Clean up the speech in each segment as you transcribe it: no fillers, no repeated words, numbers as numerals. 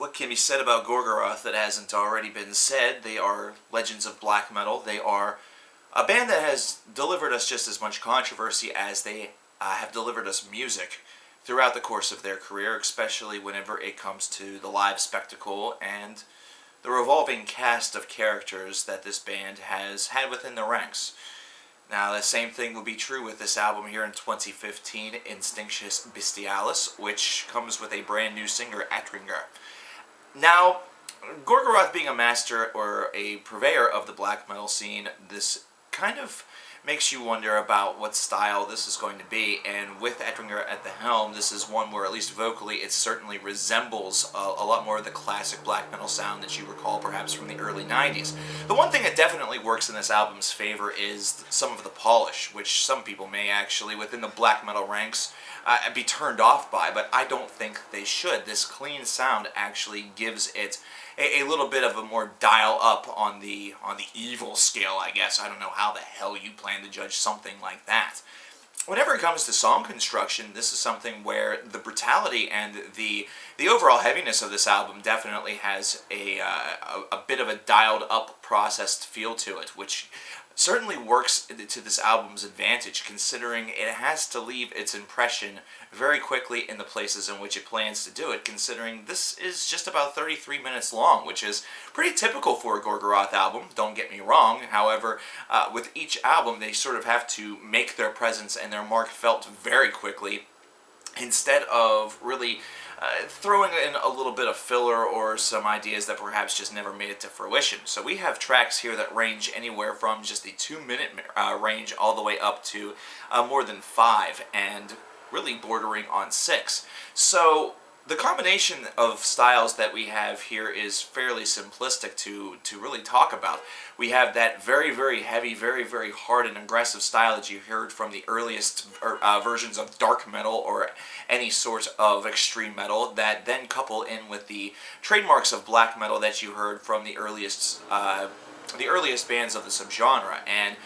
What can be said about Gorgoroth that hasn't already been said? They are legends of black metal. They are a band that has delivered us just as much controversy as they have delivered us music throughout the course of their career, especially whenever it comes to the live spectacle and the revolving cast of characters that this band has had within the ranks. Now, the same thing will be true with this album here in 2015, INSTINCTUS Bestialis, which comes with a brand new singer, Attringer. Now, Gorgoroth being a master or a purveyor of the black metal scene, this kind of makes you wonder about what style this is going to be, and with Attringer at the helm, this is one where, at least vocally, it certainly resembles a lot more of the classic black metal sound that you recall perhaps from the early 90s. The one thing that definitely works in this album's favor is some of the polish, which some people may actually, within the black metal ranks, be turned off by, but I don't think they should. This clean sound actually gives it a little bit of a more dial up on the evil scale, I guess. I don't know how the hell you plan to judge something like that. Whenever it comes to song construction, this is something where the brutality and the overall heaviness of this album definitely has a bit of a dialed up, processed feel to it, which certainly works to this album's advantage, considering it has to leave its impression very quickly in the places in which it plans to do it, considering this is just about 33 minutes long, which is pretty typical for a Gorgoroth album, don't get me wrong. However, with each album, they sort of have to make their presence and their mark felt very quickly, instead of really throwing in a little bit of filler or some ideas that perhaps just never made it to fruition. So we have tracks here that range anywhere from just the 2-minute range all the way up to more than 5, and really bordering on 6. So the combination of styles that we have here is fairly simplistic to really talk about. We have that very, very heavy, very, very hard and aggressive style that you heard from the earliest versions of dark metal or any sort of extreme metal, that then couple in with the trademarks of black metal that you heard from the earliest bands of the subgenre. And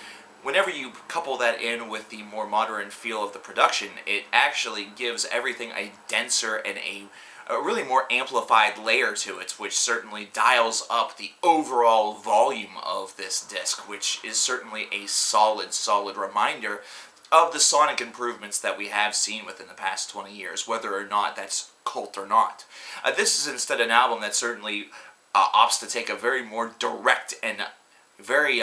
whenever you couple that in with the more modern feel of the production, it actually gives everything a denser and a really more amplified layer to it, which certainly dials up the overall volume of this disc, which is certainly a solid reminder of the sonic improvements that we have seen within the past 20 years, whether or not that's cult or not. This is instead an album that certainly opts to take a very more direct and very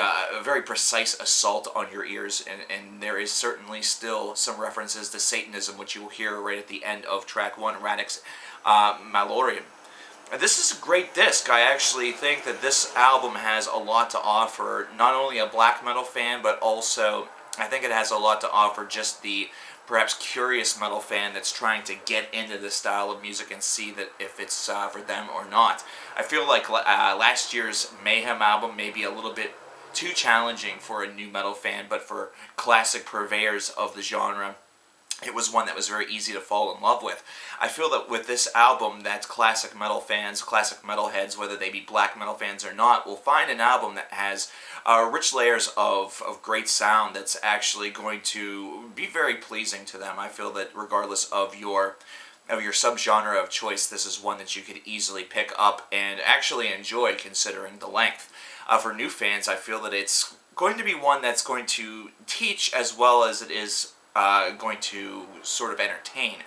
precise assault on your ears, and there is certainly still some references to Satanism, which you will hear right at the end of track 1, Radix Malorium. This is a great disc. I actually think that this album has a lot to offer, not only a black metal fan, but also I think it has a lot to offer just the perhaps curious metal fan that's trying to get into this style of music and see that if it's for them or not. I feel like last year's Mayhem album may be a little bit too challenging for a new metal fan, but for classic purveyors of the genre, it was one that was very easy to fall in love with. I feel that with this album, that classic metal fans, classic metalheads, whether they be black metal fans or not, will find an album that has rich layers of great sound that's actually going to be very pleasing to them. I feel that regardless of your subgenre of choice, this is one that you could easily pick up and actually enjoy, considering the length. For new fans, I feel that it's going to be one that's going to teach as well as it is going to sort of entertain.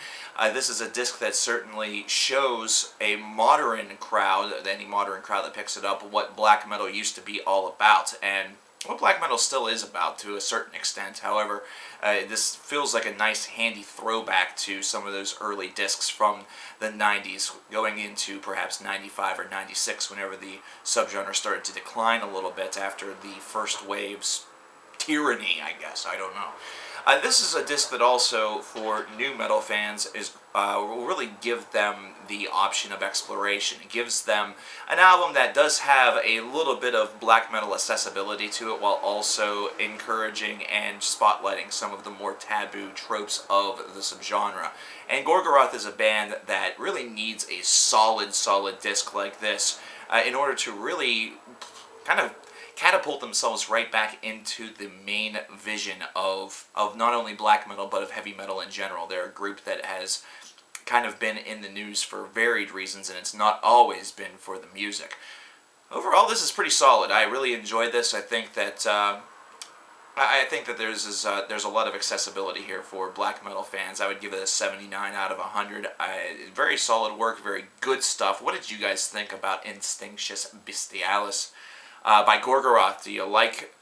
This is a disc that certainly shows a modern crowd, any modern crowd that picks it up, what black metal used to be all about, and what black metal still is about to a certain extent. However, this feels like a nice handy throwback to some of those early discs from the 90s, going into perhaps 95 or 96, whenever the subgenre started to decline a little bit after the first wave's tyranny, I guess. I don't know. This is a disc that also, for new metal fans, will really give them the option of exploration. It gives them an album that does have a little bit of black metal accessibility to it, while also encouraging and spotlighting some of the more taboo tropes of the subgenre. And Gorgoroth is a band that really needs a solid disc like this in order to really kind of catapult themselves right back into the main vision of not only black metal, but of heavy metal in general. They're a group that has kind of been in the news for varied reasons, and it's not always been for the music. Overall, this is pretty solid. I really enjoyed this. I think that there's a lot of accessibility here for black metal fans. I would give it a 79 out of 100. Very solid work, very good stuff. What did you guys think about INSTINCTUS BESTIALIS by Gorgoroth? Do you like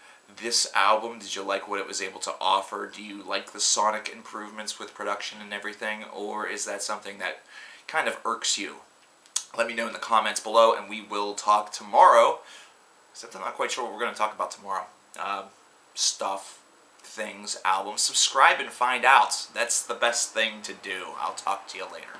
this album? Did you like what it was able to offer? Do you like the sonic improvements with production and everything? Or is that something that kind of irks you? Let me know in the comments below, and we will talk tomorrow. Except I'm not quite sure what we're going to talk about tomorrow. Stuff, things, albums. Subscribe and find out. That's the best thing to do. I'll talk to you later.